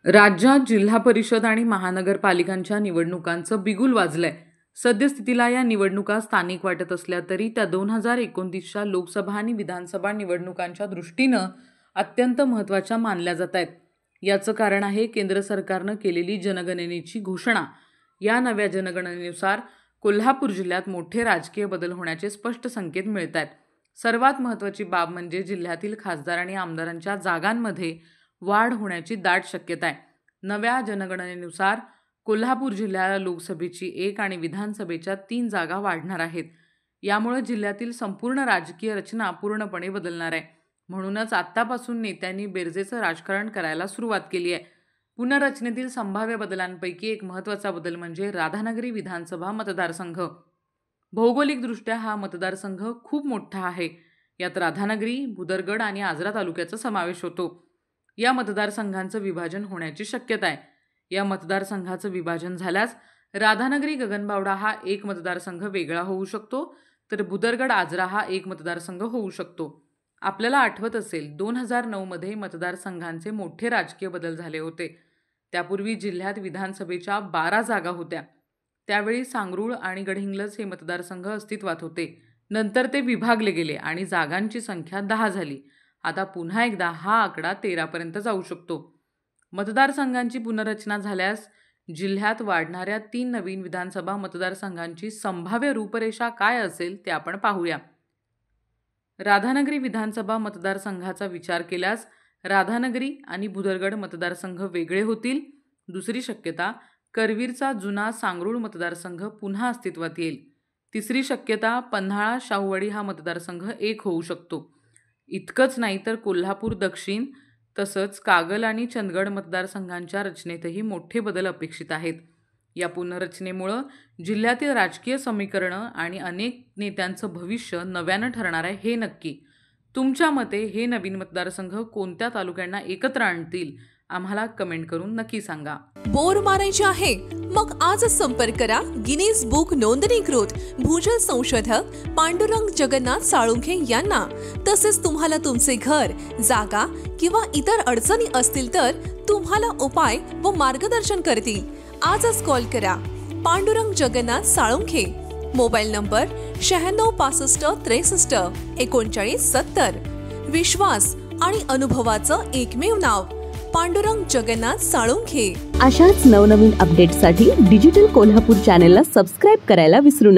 राज्यात जिल्हा परिषद आणि महानगरपालिकांच्या निवडणुकांचं बिगुल वाजलंय। सद्यस्थितीला या निवडणुका स्थानिक वाटत असल्या तरी त्या 2029च्या लोकसभा आणि विधानसभा निवडणुकांच्या दृष्टीनं अत्यंत महत्त्वाच्या मानल्या जात आहेत। याचं कारण आहे केंद्र सरकारनं केलेली जनगणनेची घोषणा। या नव्या जनगणनेनुसार कोल्हापूर जिल्ह्यात मोठे राजकीय बदल होण्याचे स्पष्ट संकेत मिळत आहेत। सर्वात महत्त्वाची बाब म्हणजे जिल्ह्यातील खासदार आणि आमदारांच्या जागांमध्ये वाढ होण्याची दाट शक्यता आहे। नव्या जनगणनेनुसार कोल्हापूर जिल्ह्याला लोकसभेची 1 आणि विधानसभेच्या 3 जागा वाढणार आहेत। यामुळे जिल्ह्यातील संपूर्ण राजकीय रचना पूर्णपणे बदलणार आहे। म्हणूनच आत्तापासून नेत्यांनी बेरजेचं राजकारण करायला सुरुवात केली आहे। पुनर्रचनेतील संभाव्य बदलांपैकी एक महत्त्वाचा बदल म्हणजे राधानगरी विधानसभा मतदारसंघ। भौगोलिकदृष्ट्या हा मतदारसंघ खूप मोठा आहे। यात राधानगरी, भुदरगड आणि आजरा तालुक्याचा समावेश होतो। या मतदारसंघांचं विभाजन होण्याची शक्यता आहे। या मतदारसंघाचं विभाजन झाल्यास राधानगरी गगनबावडा हा एक मतदारसंघ वेगळा होऊ शकतो, तर भुदरगड आजरा हा एक मतदारसंघ होऊ शकतो। आपल्याला आठवत असेल 2009 मध्ये मतदारसंघांचे मोठे राजकीय बदल झाले होते। त्यापूर्वी जिल्ह्यात विधानसभेच्या 12 जागा होत्या। त्यावेळी सांगरूळ आणि गडहिंग्लज हे मतदारसंघ अस्तित्वात होते। नंतर ते विभागले गेले आणि जागांची संख्या 10 झाली। आता पुन्हा एकदा हा आकडा 13 पर्यंत जाऊ शकतो। मतदारसंघांची पुनर्रचना झाल्यास जिल्ह्यात वाढणाऱ्या 3 नवीन विधानसभा मतदारसंघांची संभाव्य रूपरेषा काय असेल ते आपण पाहूया। राधानगरी विधानसभा मतदारसंघाचा विचार केल्यास राधानगरी आणि भुदरगड मतदारसंघ वेगळे होतील। दुसरी शक्यता, करवीरचा जुना सांगरूळ मतदारसंघ पुन्हा अस्तित्वात येईल। तिसरी शक्यता, पन्हाळा शाहूवाडी हा मतदारसंघ एक होऊ शकतो। इतकंच नाही तर कोल्हापूर दक्षिण तसंच कागल आणि चंदगड मतदारसंघांच्या रचनेतही मोठे बदल अपेक्षित आहेत। या पुनर्रचनेमुळे जिल्ह्यातील राजकीय समीकरणं आणि अनेक नेत्यांचं भविष्य नव्यानं ठरणार आहे हे नक्की। तुमच्या मते हे नवीन मतदारसंघ कोणत्या तालुक्यांना एकत्र आणतील? आम्हाला कमेंट करून नक्की सांगा। बोर मारायचे आहे मग आजच संपर्क करा गिनीज बुक नोंदणीकृत भूजल संशोधक पांडुरंग जगन्नाथ साळुंखे यांना। तसेच तुम्हाला तुमचे घर, जागा किंवा इतर अडचणी असतील तर तुम्हाला उपाय व मार्गदर्शन करतील। आजच कॉल करा पांडुरंग जगन्नाथ साळुंखे। Mobile number 96 65 63 39 70। विश्वास आणि अनुभवाचं एकमेव नाव पांडुरंग जगन्नाथ साळुंखे। अशाच नवनवीन अपडेट्ससाठी डिजिटल कोल्हापूर चॅनेलला सबस्क्राइब करायला विसरू नका।